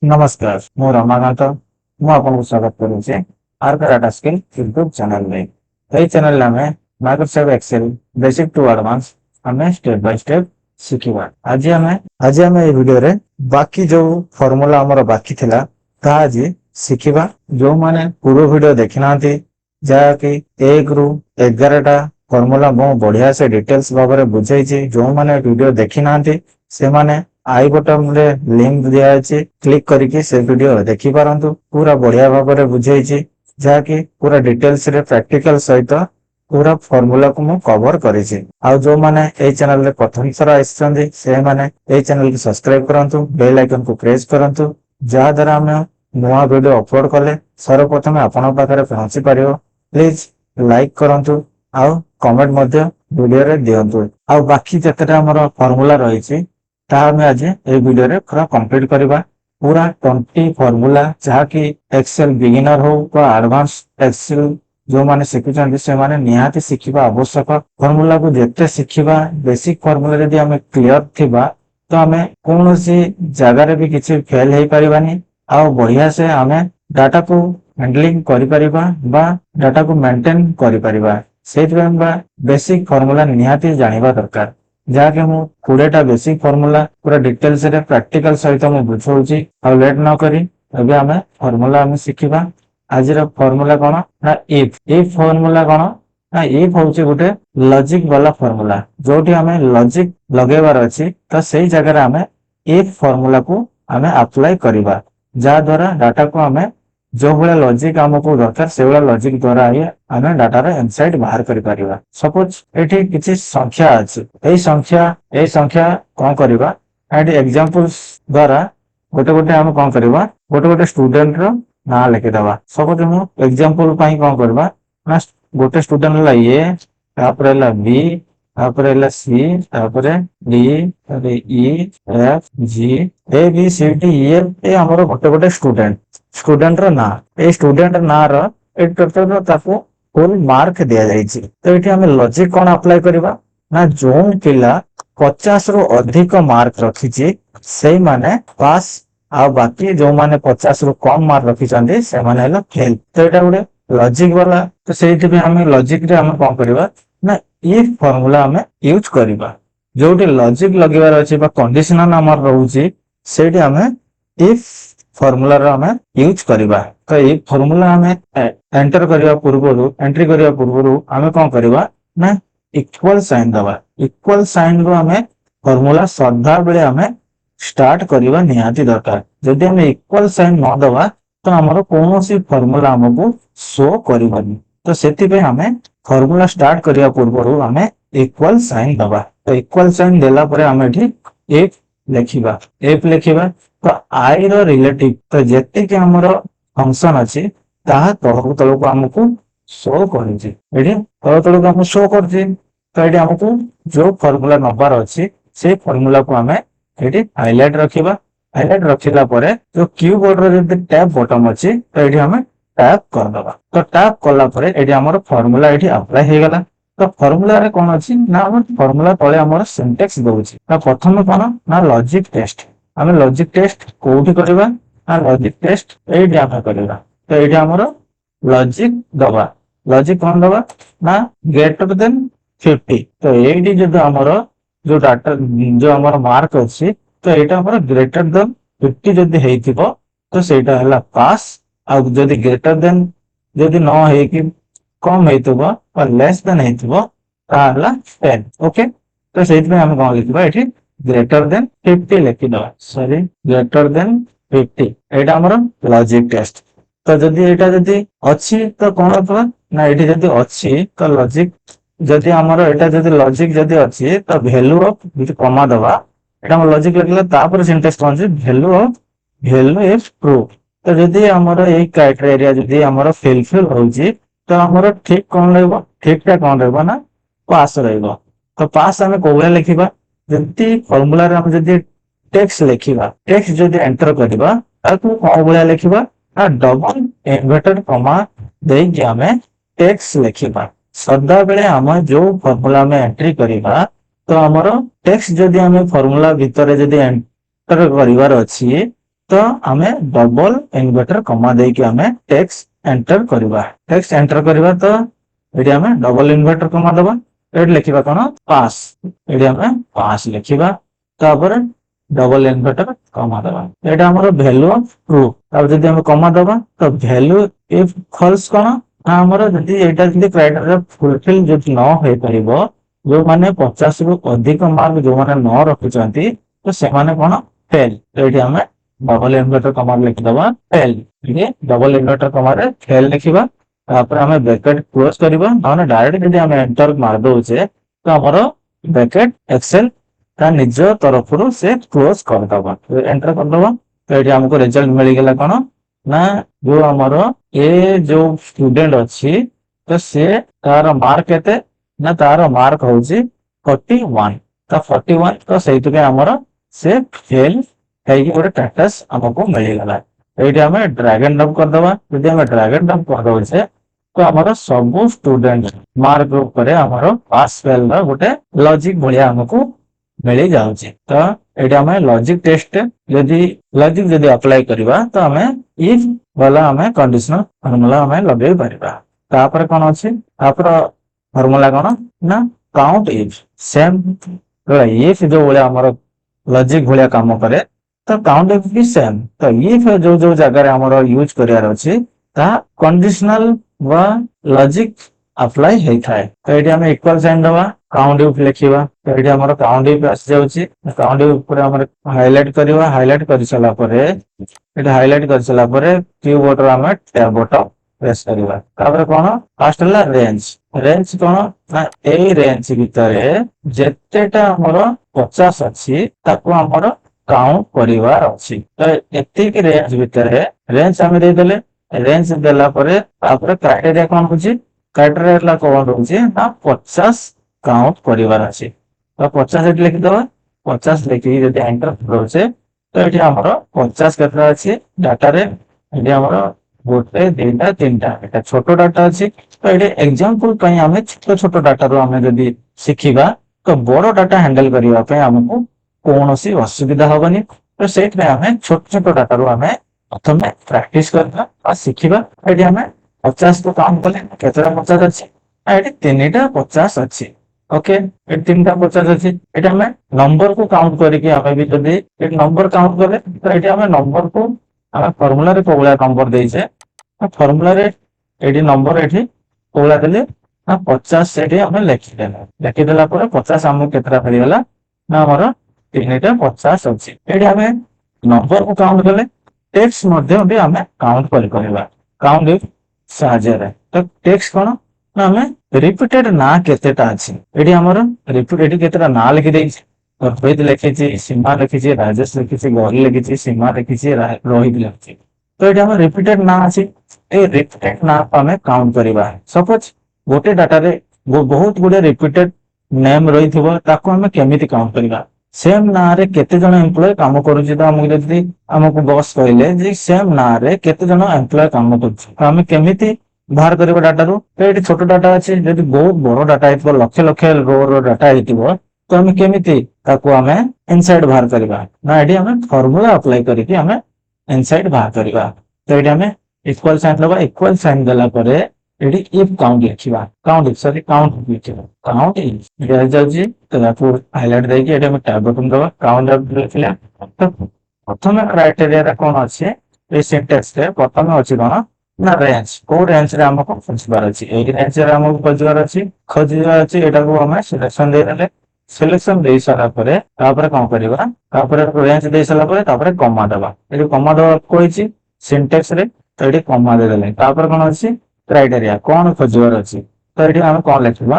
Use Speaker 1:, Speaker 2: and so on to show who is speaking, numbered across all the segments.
Speaker 1: नमस्कार मु रमाकांत मु आपको स्वागत करुचे ark data skill YouTube channel में। यही चैनल में Microsoft Excel basic to advance हमें स्टेप बाय स्टेप शिखिबा। आज हमें ये वीडियो रे बाकी जो फार्मूला हमर बाकी थिला ता आज शिखिबा। जो माने पूरा वीडियो देखिना जहा कि 1 रू 11 टा फार्मूला बहुत बढ़िया से डिटेल्स भाବରେ बुझाई। जो माने वीडियो देखिना से माने आई बटन रे लिंक दिया है, क्लिक करके से वीडियो देखि पारंतु। पूरा बढ़िया भाବରେ बुझाई जहा कि पूरा डिटेल्स रे प्रैक्टिकल सहित पूरा फार्मूला को मु कवर करिछि। आ जो माने ए चैनल रे प्रथम थर आइछन्ती से माने ए चैनल को सब्सक्राइब करंतु, बेल आइकन को प्रेस करंतु, जहा द्वारा हम नया वीडियो अपलोड कले सर्वप्रथम आपन पाखरे पहुंची पारियो। प्लीज लाइक करंतु आ कमेंट मध्ये वीडियो रे दियंतु। आ बाकी जतेटा हमर फार्मूला रहिछि ता हमें आज ए वीडियो रे पूरा कंप्लीट करबा। पूरा 20 फार्मूला जहा कि एक्सेल बिगिनर हो बा एडवांस एक्सेल जो माने शिखुचंती से माने निहाती शिखिबा आवश्यक। फार्मूला को जेते शिखिबा बेसिक फार्मूला यदि हमें क्लियर थिबा तो हमें कोनोसी जगह रे भी किछि फेल हे परिबानी। आ बढ़िया से हमें डाटा को हैंडलिंग करि परिबा बा डाटा को मेंटेन करि परिबा। सेति बा बेसिक फार्मूला निहाती जानिबा दरकार। जहा कि मु 20टा बेसिक फार्मूला पूरा डिटेल्स रे प्रैक्टिकल सहित मु बुझौछि। आ लेट न करी एबे हमें फार्मूला हमें शिखिबा। आज रो फार्मूला कोन ना इफ फार्मूला कोन ना इफ होछि गुटे लॉजिक वाला फार्मूला जोटी हमें लॉजिक लगेबार अछि। तो सही जगह रे हमें इफ फार्मूला को हमें अप्लाई करिबा जा द्वारा डाटा को हमें जो भले लॉजिक हमको दरकार से वाला लॉजिक द्वारा ही हमें डाटा रे इनसाइट बाहर करि परिबा। सपोज एठी किछि संख्या अछि, ए संख्या कोन करिबा एठी एग्जांपल्स द्वारा गोटे गोटे हम कोन करिबा गोटे गोटे स्टूडेंट रो ना लिखि दबा। सपोज हम एग्जांपल पई कोन करबा ना गोटे स्टूडेंट ला ए तापर ला बी तापर ला सी तापर डी तापर E F G A B C D E F A हमरो गोटे गोटे स्टूडेंट रो ना ए स्टूडेंट ना रो ए टोटल रो ताको फुल मार्क दिया जायछि। तो एठी हम लॉजिक कोन अप्लाई करबा ना जो पिला 50 रो अधिक मार्क रखिछि सेही माने पास आ बाकी जो माने 50 रो कम मार्क रखिछन्ते से माने हला फेल। तो एटा गुडे लॉजिक वाला। तो सेठी पे हम लॉजिक रे हम कोन करबा ना इफ फार्मूला हम यूज करबा। जोटी लॉजिक लगेबार अछि बा कंडीशनल हमर रहउछि सेठी हम इफ फार्मूला रो हम यूज करबा। तो ए फार्मूला हम एंटर करिया पूर्वरु हम कोन करबा ना इक्वल साइन दबा। इक्वल साइन को हमें फार्मूला सदा बेले हमें स्टार्ट करबा निहाती दरकार। जदि हम इक्वल साइन न दबा तो हमरो कोनोसी फार्मूला हमको शो करबनी। तो सेति पे हमें फार्मूला स्टार्ट करिया पूर्वरु हमें इक्वल साइन दबा। तो इक्वल साइन देला परे हमें एठी एफ लिखिबा। तो आई रो रिलेटिव तो जेते के हमरो फंक्शन अछि ताहा तळको तळको हमको शो करछि। एठी तळको हमको शो करछि। तो एठी हमको जो फार्मूला नंबर अछि से फार्मूला को हमें एठी हाईलाइट रखिबा। हाईलाइट रखिला परे जो कीबोर्ड रो जे टैब बटन अछि तो एठी हमें टैप कर दबा। तो टैप करला परे एठी हमर फार्मूला एठी अप्लाई हे गेला। तो फार्मूला रे कोन अछि ना हम फार्मूला तळे हमर सिंटेक्स दउछि। तो प्रथम कोन ना लॉजिक टेस्ट। हमें लॉजिक टेस्ट कोठी करबा ना लॉजिक टेस्ट एठी हम करबा। तो एठी हमर लॉजिक दबा। लॉजिक कोन दबा ना ग्रेटर देन 50। तो एठी जदि हमर जो डाटा जो हमर मार्क अछि तो एटा हमर ग्रेटर देन 50 जदि हेइथिबो तो सेटा हला पास। आ जदि ग्रेटर देन जदि न हे कि कम हेइथिबो और लेस देन हेइथिबो ता हला 10। ओके। तो सेति में हम कोन लिखबा एठी ग्रेटर देन 50 लिखि दबा। सॉरी ग्रेटर देन 50 एटा हमर लॉजिक टेस्ट। तो जदि एटा जदि अछि तो कोन होतबा ना एठी जदि अछि तो लॉजिक जदि हमर एटा जदि लॉजिक जदि अछि तो वैल्यू ऑफ जदि कमा दबा एटा हम लॉजिक लिखला तापर सिंटेक्स कोन छै वैल्यू इफ ट्रू। तो जदि हमर ए क्राइटेरिया जदि हमर फुलफिल होउछि तो हमर ठीक कोन रहबो ठीक टा कोन रहबो ना पास रहबो। तो पास हमें कोबे लिखिबा जदि फार्मूला रे हम जदि टेक्स्ट लिखिबा टेक्स्ट जदि एंटर करबा ताकू कोबे लिखिबा ना डबल इन्वर्टेड कॉमा देइ कि हमें टेक्स्ट लिखिबा। सदा बेले हम जो फार्मूला में एंट्री करिबा तो हमर टेक्स्ट जदि हमें फार्मूला भीतर जदि एंटर करिवार अछि तो आमे डबल इनवर्टर कमा देकी आमे टेक्स्ट एंटर करबा। टेक्स्ट एंटर करबा तो एडी आमे डबल इनवर्टर कमा दबा। एडी लिखिबा कोन पास। एडी आमे पास लिखिबा तापर डबल इनवर्टर कमा दबा। एटा हमर वैल्यू ऑफ ट्रू। अब जदि हम कमा दबा तो वैल्यू इफ फॉल्स कोन ना हमर जदि एटा जदि क्राइटेरिया फुलफिल जदि न होई परिबो जो माने 50 रु अधिक मार्क जो माने न रखुचंती तो से माने कोन फेल। तो एटी हमें डबल इनवर्टर कमांड लिख दबा फेल। ठीक है डबल इनवर्टर कमांड फेल लिखिबा तापर हमें ब्रैकेट क्लोज करबा माने डायरेक्ट जदि हम एंटर मार दोचे तो हमर ब्रैकेट एक्सेल ता निज तरफ रु से क्लोज कर दबा। एंटर कर दबा तो एटी हमको रिजल्ट मिल गेला कोन ना जो हमर ए जो स्टूडेंट अछि तो से तार मार्क केते ना तार मार्क होची 41 तो 41 तो सही तो हमर से फेल है गोटे स्टेटस हमको मिल गला। एटी हमें ड्रैग एंड ड्रॉप कर दबा। यदि हमें ड्रैग एंड ड्रॉप कर दोचे तो हमर सब स्टूडेंट मार्क ऊपर हमर पास फेल रा गोटे लॉजिक भलिया हमको मिल जाउची। तो एटी हमें लॉजिक टेस्ट यदि अप्लाई करबा तो हमें इफ वाला हमें कंडीशनल फार्मूला हमें लगे परिबा। तापर कोन अछि तापर फार्मूला कोन ना काउंट इफ सेम इफ जो वाला हमर लॉजिक भलिया काम करे तो काउंट इफ भी सेम। तो इफ जो जो जगह हमर यूज करियार अछि ता कंडीशनल व लॉजिक अप्लाई हेई थाए। तो एटी हम इक्वल साइन दबा काउंट इफ लिखिबा। तो एटी हमर काउंट इफ आसी जाउची। काउंट इफ ऊपर हमर हाइलाइट करबा। हाइलाइट कर सला परे एटी हाइलाइट कर सला परे कीबोर्ड रो हम टैब बटन प्रेस करबा। तापर कोन फर्स्ट हला रेंज। रेंज कोन ना ए रेंज भितरे जेतेटा हमर 50 अछि ताको हमर काउंट परिवार अछि। तो एतिक रेंज भितरे रेंज हम दे देले। रेंज देला परे तापर क्राइटेरिया कोन होची क्राइटेरिया ला कोन होची ना 50 काउंट परिवार अछि। तो 50 एट लिख दबा। 50 लिखि जदि एंटर करोचे तो एठी हमर 50 केतना अछि डाटा रे एठी हमर गोटे दुटा तीनटा एटा छोटो डाटा अछि। तो एठी एग्जांपल पई हमें छोटो छोटो डाटा रो हमें जदि सिखिबा तो बड़ो डाटा हैंडल करिवा पे हमको कोनोसी असुविधा होबनी। तो सेट में हमें छोट छोट डाटा रो हमें प्रथम प्रैक्टिस करबा आ सिखिबा। एठी हमें 50 को काउंट करले केतरा 50 अछि एठी तीनटा 50 अछि। ओके ए तीनटा 50 अछि। एठी हमें नंबर को काउंट करके हमें भी जदि एक नंबर काउंट करे तो एठी हमें नंबर को हम फार्मूला रे कोबला नंबर देइसे फार्मूला रे एठी नंबर एठी कोबला देले ना 50 सेठी हमें लिखि देला पर 50 हमको केतरा पड़िगला ना हमर तीनटा 50 अछि। एठी हमें नंबर को काउंट करले टेक्स्ट मध्ये भी हमें काउंट करबा। काउंट इफ साहाଯ୍य रे तो टेक्स्ट कोन ना हमें रिपीटेड ना केतेटा अछि। एठी हमर रिपीट एठी केतेटा ना लिखि देइछि। रोहित लिखिछि सीमा लिखिछि राजेश लिखिछि गौरी लिखिछि सीमा लिखिछि रोहित लिखिछि। तो एठी हमर रिपीटेड ना अछि। ए रिपीटेड ना हमें काउंट करबा। सपोज गोटे डाटा रे बहुत गुडे रिपीटेड नेम रहिथिबो ताको हमें केमिति काउंट करबा। सेम ना रे केते जण एम्प्लॉय काम करूछि तो हमको जदि हमको बॉस कहले जे सेम ना रे केते जण एम्प्लॉय काम करूछि तो हमें केमिति बाहर करबा डाटा रो। तो एठी छोटो डाटा अछि जदि बहुत बड़ो डाटा हेतिबो लक्ष लक्ष रो रो डाटा हेतिबो तो हमें केमिति ताको हमें इनसाइड बाहर करबा ना एठी हमें फार्मूला अप्लाई करके हमें इनसाइड बाहर करबा। तो एठी हमें इक्वल साइन लबा। इक्वल साइन देला परे एठी इफ काउंट लिखिबा। काउंट इफ सॉरी काउंट लिखिबा। काउंट इफ दे जाउची तो ताको हाइलाइट देके एठी हमें टैब बटन दबा काउंट अप लिखिला। तो प्रथम क्राइटेरिया रा कोन अछि ए सिंटेक्स रे प्रथम अछि कोन ना रेंज को रेंज रे हमको खोजबार अछि। ए रेंज रे हमको खोजबार अछि एटा को हमें सिलेक्शन दे देले। सिलेक्शन दे सारा परे तापर कोन करबा तापर रेंज दे सारा परे तापर कॉमा दबा। एठी कॉमा दबा कोइछि सिंटेक्स रे तो एठी कॉमा दे देले। तापर कोन अछि क्राइटेरिया कोन खोजबार अछि तो एठी हम कोन लिखबा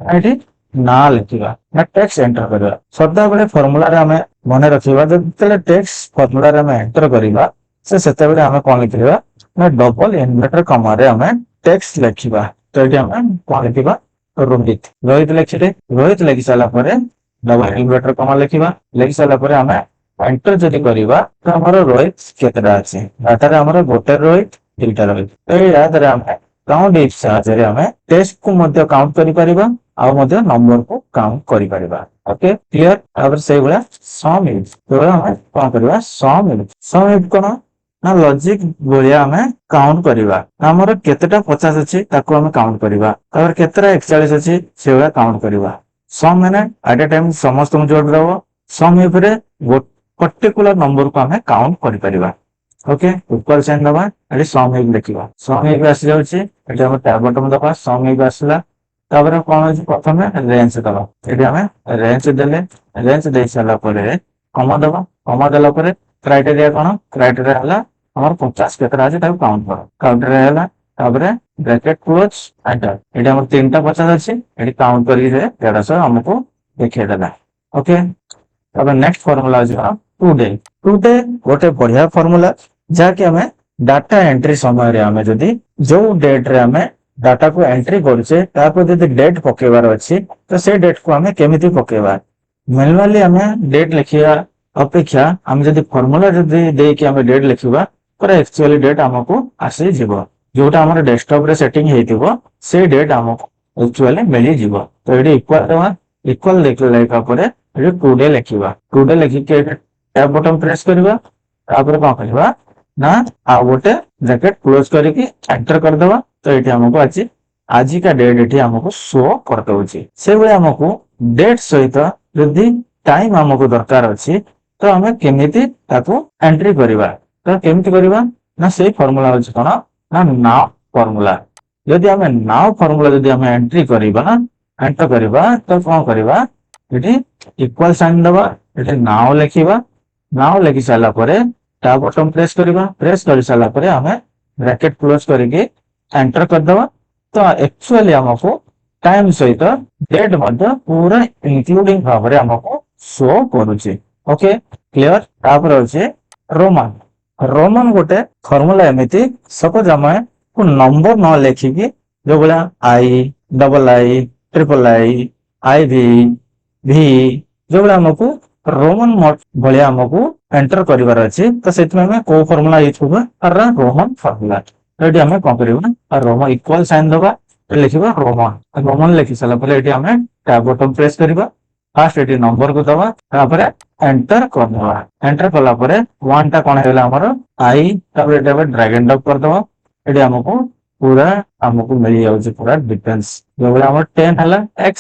Speaker 1: एठी ना लिखिबा ना टेक्स्ट एंटर करबा। सदा बेले फार्मूला रे हमें मने रखिबा जते टेक्स्ट फार्मूला रे हमें एंटर करिबा से सेते बेले हमें कोन लिखिबा ना डबल इन्वर्टर कॉमा रे हमें टेक्स्ट लिखिबा। तो एठी हमें कोन लिखिबा रोहित रोहित लिखिले। रोहित लिखि साला परे डबल इन्वर्टर कॉमा लिखिबा। लिखि साला परे हमें एंटर जदि करिबा तो हमर रोहित केतरा अछि डाटा रे हमर गोटे रोहित दुईटा रोहित। तो याद रे हमें काउंट इफ साहाय्य रे हमें टेक्स्ट को मध्य काउंट करि परिबा आ मध्य नंबर को काउंट करि परिबा। Okay clear. तापर से गुला सम इफ तो हमें कोन करबा सम इफ कोन ना लॉजिक बोलिया हमें काउंट करिबा हमर केतेटा 50 अछि ताको हमें काउंट करिबा तापर केतेटा 41 अछि सेबा काउंट करिबा। सम माने एट ए टाइम समस्त जोड़ दबो सम इफ रे पर्टिकुलर नंबर को हमें काउंट करि परिबा। ओके इक्वल साइन दबा एटी सम इफ लिखिबा सम इफ आसी जाउची एटी हम टैब बटन दबा सम इफ आसला तापर कोन होची प्रथमे रेंज दबा एटी हमें रेंज देले रेंज दे साला परे कमा देला परे क्राइटेरिया कोन क्राइटेरिया हला हमर 50 केतरा अछि ताको काउंट कर काउंटर हला तापर ब्रैकेट क्लोज एंटर एटी हमर तीनटा 50 अछि एटी काउंट करी रे 150 हमको देखै देला। ओके अब नेक्स्ट फार्मूला अछि टुडे गोटे बढ़िया फार्मूला जाके हमें डाटा एंट्री समय रे हमें जदी जो डेट रे हमें डाटा को एंट्री करछे ताको जदी डेट पकेबार अछि तो से डेट को हमें केमिति पकेबा मैनुअली हमें डेट लिखिया अपेक्षा हम जदी फार्मूला जदी दे के हमें डेट लिखिबा पर एक्चुअली डेट हमको आसी जीवो जोटा हमर डेस्कटॉप रे सेटिंग हेतिबो से डेट हमको एक्चुअली मिली जीवो। तो एडी इक्वल लिखला परे एडी टुडे लिखिबा टुडे लिखि के टैब बटन प्रेस करबा तापर कोन करबा ना आ गोटे ब्रैकेट क्लोज करके एंटर कर देबा। तो एठी हमको आज का डेट एठी हमको शो कर दउची से बळे हमको डेट सहित यदि टाइम हमको दरकार अछि तो हमें केमिति ताको एंट्री करबा तो केमिति करबा ना से फार्मूला अछि कोन ना नाउ फार्मूला यदि हमें नाउ फार्मूला यदि हमें एंट्री करबा एंटर करबा तो कोन करबा एठी इक्वल साइन दबा एठी नाउ लिखि साला परे टैब बटन प्रेस कर साला परे हमें ब्रैकेट क्लोज करके एंटर कर दबा। तो एक्चुअली हमको टाइम सहित डेट मध्य पूरा इंक्लूडिंग भाबरे हमको शो करूची। Okay clear. तापर होचे रोमन गोटे फार्मूला एमिति सपोज हमें को नंबर न लिखिकी जो बोला आई ट्रिपल आई भी जो बोला हमको रोमन भलिया हमको एंटर करिवार अछि तो सेति में को फार्मूला यूज करबा रोमन फार्मूला एटी हमें कोन करबा रोमन इक्वल साइन दबा लिखिबा रोमन लिखि साला परे एटी हमें टैब बटन प्रेस करबा फास्ट एटी नंबर को दबा तापर एंटर करबा एंटर कला परे वन टा कोन हेला हमर आई तापर एटा ड्रैग एंड ड्रॉप कर दबा एटी हमको पूरा हमको मिल जाउची पूरा डिफरेंस जो बोला हमर 10 हला x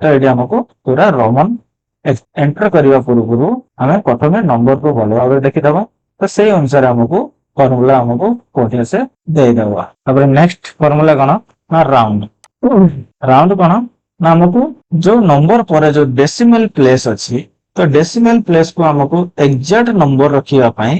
Speaker 1: तो एटी हमको पूरा रोमन एंटर करबा पूर्व हमें प्रथमे नंबर को भलो भाबे देखि दबा तो सेही अनुसार हमको फार्मूला हमको कोठे से दे दबा। तापर नेक्स्ट फार्मूला कोन ना राउंड कोन ना हमको जो नंबर पर जो डेसिमल प्लेस अछि तो डेसिमल प्लेस को हमको एग्जैक्ट नंबर रखिया पई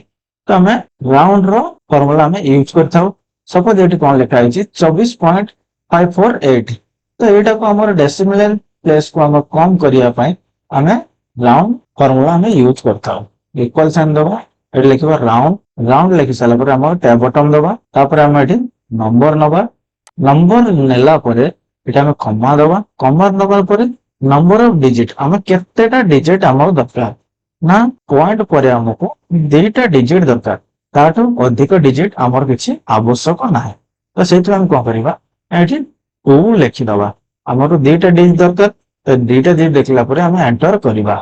Speaker 1: तो हमें राउंड रो फार्मूला हमें यूज करथाउ। सपोज एटी कोन लिखा है 24.548 तो एटा को हमर डेसिमल प्लेस को हम कम करिया पई हमें राउंड फार्मूला हमें यूज करथाउ। इक्वल साइन दबा एटी लिखबा राउंड लिखि साला पर हम टैब बटन दबा तापर हम एटी नंबर नेला परे एटा हम कमा दबा परे नंबर ऑफ डिजिट हमें केतेटा डिजिट हमर दरकार ना पॉइंट परे हमको दुईटा डिजिट दरकार ताटो अधिक डिजिट हमर किछि आवश्यक नाही तो सेति हम कोन करबा एठी 2 लिखि दबा हमर दुईटा डिजिट दरकार तो दुईटा डिजिट देखला परे हम एंटर करबा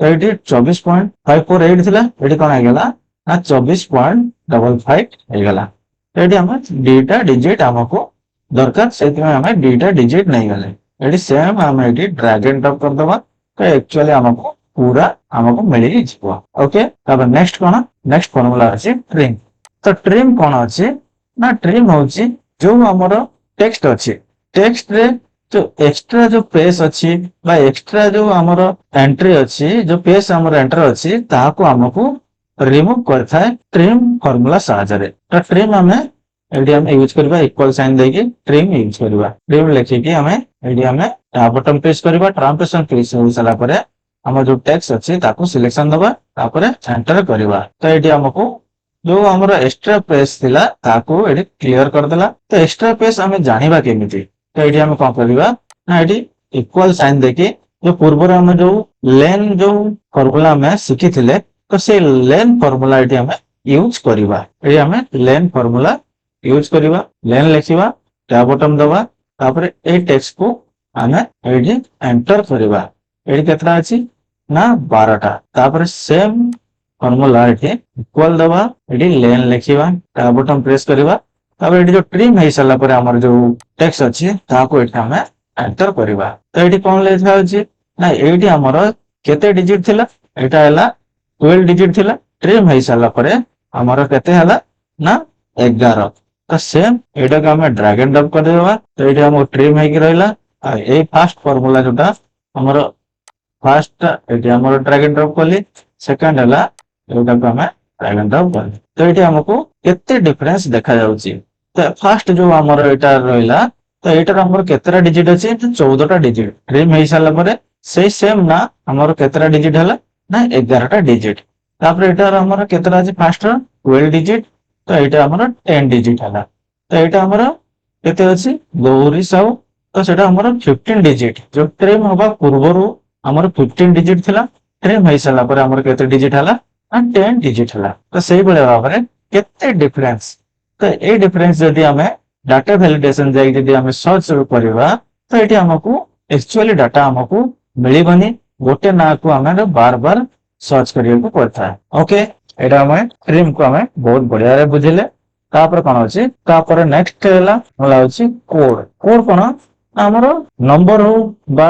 Speaker 1: तो एठी 24.548 थिला एठी कोन आ गेला ना 24.55 हे गेला एठी हम दुईटा डिजिट हमको दरकार सेति में हमें दुईटा डिजिट नहीं गले एठी सेम हम एठी ड्रैग एंड ड्रॉप कर दबा तो एक्चुअली हमको पूरा हमको मिली जिवो। ओके अब नेक्स्ट फार्मूला अछि ट्रिम तो ट्रिम कोन अछि ना ट्रिम होछि जो हमर टेक्स्ट अछि टेक्स्ट रे जो एक्स्ट्रा जो पेज अछि बा एक्स्ट्रा जो हमर एंट्री अछि जो पेज हमर एंटर अछि ताको हमको रिमूव करथाय ट्रिम फार्मूला सहायता रे तो ट्रिम हमें एडी हम यूज करबा इक्वल साइन देके ट्रिम यूज करबा ट्रिम लिखि के हमें एडी हमें टैब बटन प्रेस करबा ट्रांसलेशन प्रेस हो साला परे हम जो टेक्स्ट अछि ताको सिलेक्शन दबा तापर एंटर करबा तो एडी हमको जो हमर एक्स्ट्रा पेज थिला ताको एडी क्लियर कर देला। तो एक्स्ट्रा पेज हमें जानिबा केमिति तो एडी हम कोन करबा ना एडी इक्वल साइन देके जो पूर्व हम जो लेन जो फार्मूला में सिखि थिले तो से लेन फार्मूला एडी हमें यूज करबा एडी हमें लेन फार्मूला यूज करबा लेन लिखिबा टैब बटन दबा तापर ए टेक्स्ट को आमे एडी एंटर करबा एडी केतरा अछि ना 12टा तापर सेम फार्मूला एठी इक्वल दबा एडी लेन लिखिबा टैब बटन प्रेस करबा तापर एडी जो ट्रिम हे सला पर हमर जो टेक्स्ट अछि ताको एठी हमें एंटर करबा तो एठी कोन लेखा अछि ना एठी हमर केते डिजिट थिला एटा हला 12 डिजिट थिला ट्रिम हे सला पर हमर केते हला ना 11 तो सेम एटा को हमें ड्रैग एंड ड्रॉप कर देबा तो एठी हम ट्रिम हे कि रहला आ ए फास्ट फार्मूला जोटा हमर फास्ट एठी हमर ड्रैग एंड ड्रॉप करली सेकंड हला एटा को हमें ड्रैग एंड ड्रॉप कर तो एठी हमको केते डिफरेंस देखा जाउची तो फास्ट जो हमर एटा रहला तो एटार हमर केतेरा डिजिट अछि 14टा डिजिट ट्रिम हे साला परे से सेम ना हमर केतेरा डिजिट हला ना 11टा डिजिट तापर एटार हमर केतेरा अछि फास्ट 12 डिजिट तो एटा हमर 10 डिजिट हला तो एटा हमर केते अछि गौरी साउ तो सेटा हमर 15 डिजिट जो ट्रिम होबा पूर्वरु हमर 15 डिजिट थिला ट्रिम हे साला परे हमर केते डिजिट हला ना 10 डिजिट हला तो सेही बळे भाबरे केते डिफरेंस तो ए डिफरेंस जदी हमें डाटा वैलिडेशन जाई जदी हमें सर्च करबा तो एठी हमकु एक्चुअली डाटा हमकु मिलिबनी गोटे ना को हमें बार बार सर्च करिया को पड़ता है ओके एटा हमें ट्रिम को हमें बहुत बढ़िया रे बुझिले तापर कोन अछि तापर नेक्स्ट हैला होला अछि कोड कोड कोन हमरो नंबर हो बा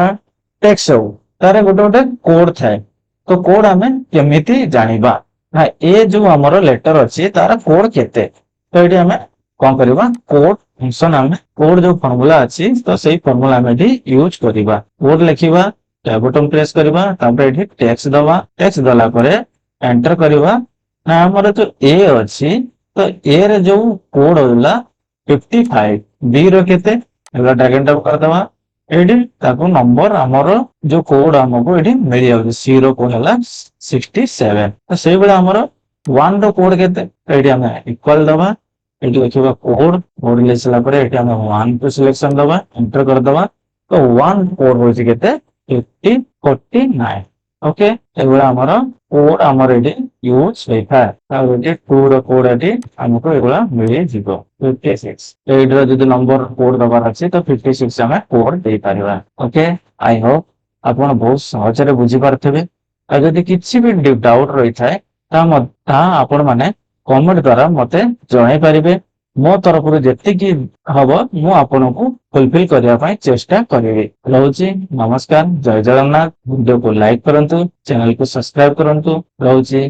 Speaker 1: टेक्स्ट हो तारे गोटे गोटे कोड थाए तो कोड हमें केमिति जानिबा ना ए जो हमरो लेटर अछि तारा कोड केते तो एठी हमें कोन करबा कोड फंक्शन हमें कोड जो फार्मूला अछि तो सही फार्मूला में भी यूज करबा कोड लिखिबा टैब बटन प्रेस करबा तापर एठी टेक्स्ट दबा टेक्स्ट दला करे एंटर करबा ना हमर जो ए अछि तो ए रे जो कोड होला 55 बी रो केते एला ड्रैग एंड ड्रॉप कर दबा एडी ताको नंबर हमर जो कोड हमको एडी मिल जाउ सी रो कोड हला 67 तो सेही बेला हमर 1 रो कोड केते एडी हम इक्वल दबा एटी देखिबा कोड कोड लेसला परे एटी हम 1 को सिलेक्शन दबा एंटर कर दबा तो 1 कोड होची केते 50 49 ओके एगुला हमर कोड हमर एटी यूज होइथा आ एटी 2 रो कोड एटी हमको एगुला मिले जिवो 56 एडर जदी नंबर कोड दबार अछि तो 56 हम code they Paribas okay I hope आपण बहुत सहज रे बुझी पारथबे आ जदी किछि भी डाउट रहि थाए ता आपण माने कमेंट द्वारा मते जणाई पारिबे मो तरफरु जेति की हबो मु आपनको फुलफिल करिया पई चेष्टा करिवे रहउची नमस्कार जय जगन्नाथ वीडियो को लाइक करंतु चैनल को सब्सक्राइब करंतु रहउची।